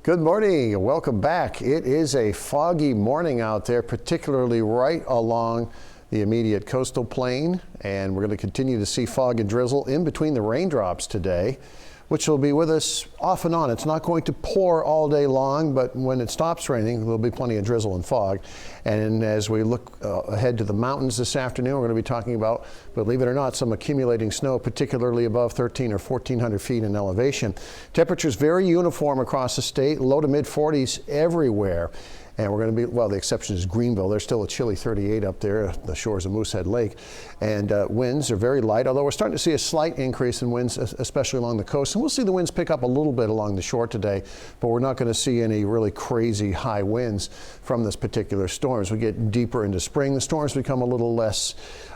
Good morning and welcome back. It is a foggy morning out there, particularly right along the immediate coastal plain, and we're going to continue to see fog and drizzle in between the raindrops today, which will be with us off and on. It's not going to pour all day long, but when it stops raining, there'll be plenty of drizzle and fog. And as we look ahead to the mountains this afternoon, we're going to be talking about, believe it or not, some accumulating snow, particularly above 13 or 1,400 feet in elevation. Temperatures very uniform across the state, low to mid 40s everywhere. And we're going to be, well, the exception is Greenville. There's still a chilly 38 up there, the shores of Moosehead Lake. And winds are very light, although we're starting to see a slight increase in winds, especially along the coast. And we'll see the winds pick up a little bit along the shore today, but we're not going to see any really crazy high winds from this particular storm. As we get deeper into spring, the storms become a little less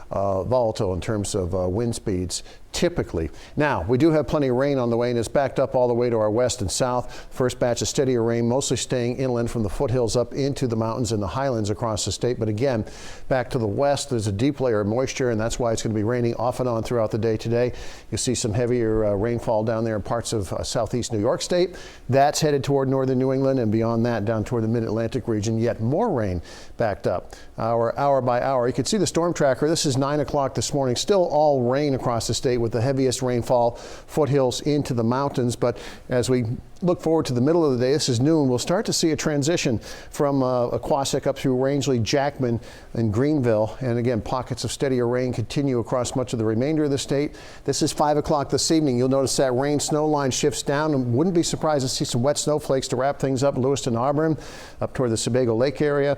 volatile in terms of wind speeds typically. Now, we do have plenty of rain on the way, and it's backed up all the way to our west and south. First batch of steadier rain, mostly staying inland from the foothills up into the mountains and the highlands across the state. But again, back to the west, there's a deep layer of moisture, and that's why it's going to be raining off and on throughout the day today. You'll see some heavier rainfall down there in parts of southeast New York State. That's headed toward northern New England, and beyond that, down toward the mid-Atlantic region. Yet more rain backed up hour by hour. You can see the storm tracker. This is 9 o'clock this morning. Still all rain across the state, with the heaviest rainfall foothills into the mountains. But as we look forward to the middle of the day, this is noon, we'll start to see a transition from Aquasic up through Rangeley, Jackman, and Greenville. And again, pockets of steadier rain continue across much of the remainder of the state. This is 5 o'clock this evening. You'll notice that rain snow line shifts down, and wouldn't be surprised to see some wet snowflakes to wrap things up Lewiston, Auburn, up toward the Sebago Lake area.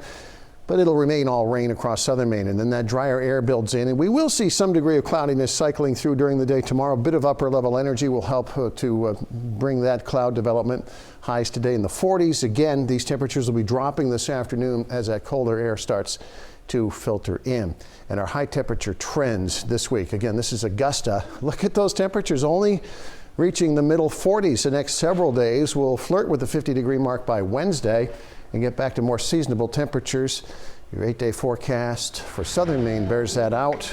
But it'll remain all rain across southern Maine, and then that drier air builds in, and we will see some degree of cloudiness cycling through during the day tomorrow. A bit of upper level energy will help to bring that cloud development. Highs today in the 40s. Again, these temperatures will be dropping this afternoon as that colder air starts to filter in. And our high temperature trends this week. Again, this is Augusta. Look at those temperatures, only reaching the middle 40s the next several days. We'll flirt with the 50-degree mark by Wednesday and get back to more seasonable temperatures. Your 8-day forecast for southern Maine bears that out.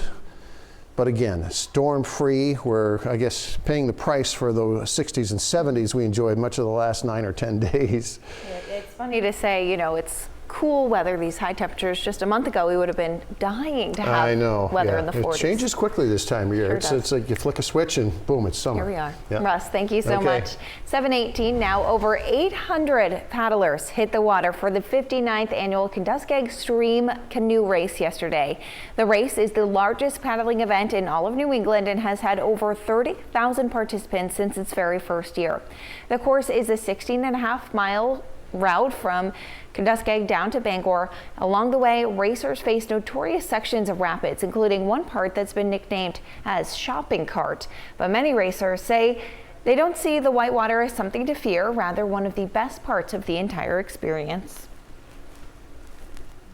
But again, storm-free. We're, I guess, paying the price for the 60s and 70s we enjoyed much of the last 9 or 10 days. It's funny to say, you know, it's cool weather, these high temperatures. Just a month ago, we would have been dying to have weather in the 40s. It changes quickly this time of year. Sure it's like you flick a switch and boom, it's summer. Here we are. Yep. Russ, thank you so much. 7:18 now. Over 800 paddlers hit the water for the 59th annual Kenduskeag Stream Canoe Race yesterday. The race is the largest paddling event in all of New England and has had over 30,000 participants since its very first year. The course is a 16.5-mile route from Kenduskeag down to Bangor. Along the way, racers face notorious sections of rapids, including one part that's been nicknamed as Shopping Cart. But many racers say they don't see the whitewater as something to fear, rather one of the best parts of the entire experience.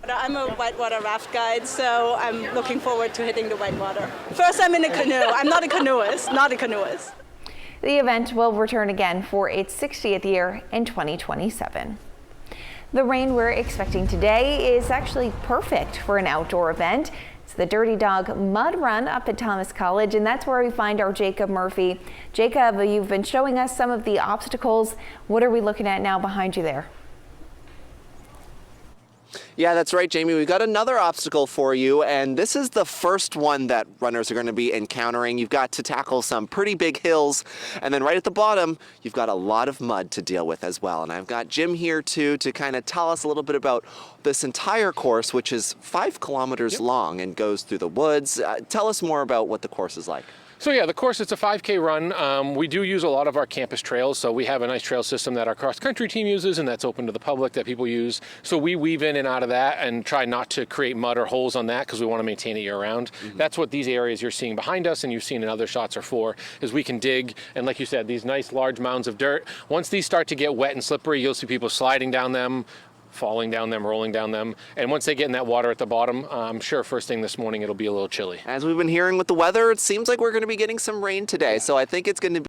I'm a whitewater raft guide, so I'm looking forward to hitting the whitewater. First, I'm in a canoe. I'm not a canoeist, The event will return again for its 60th year in 2027. The rain we're expecting today is actually perfect for an outdoor event. It's the Dirty Dog Mud Run up at Thomas College, and that's where we find our Jacob Murphy. Jacob, you've been showing us some of the obstacles. What are we looking at now behind you there? Yeah, that's right, Jamie. We've got another obstacle for you, and this is the first one that runners are going to be encountering. You've got to tackle some pretty big hills, and then right at the bottom, you've got a lot of mud to deal with as well. And I've got Jim here, too, to kind of tell us a little bit about this entire course, which is 5 kilometers long and goes through the woods. Tell us more about what the course is like. So yeah, the course, it's a 5K run. We do use a lot of our campus trails, so we have a nice trail system that our cross-country team uses and that's open to the public that people use. So we weave in and out of that and try not to create mud or holes on that because we want to maintain it year-round. That's what these areas you're seeing behind us and you've seen in other shots are for, is we can dig, and like you said, these nice large mounds of dirt. Once these start to get wet and slippery, you'll see people sliding down them, falling down them, rolling down them. And once they get in that water at the bottom, I'm sure first thing this morning it'll be a little chilly. As we've been hearing with the weather, it seems like we're going to be getting some rain today. So I think it's going to be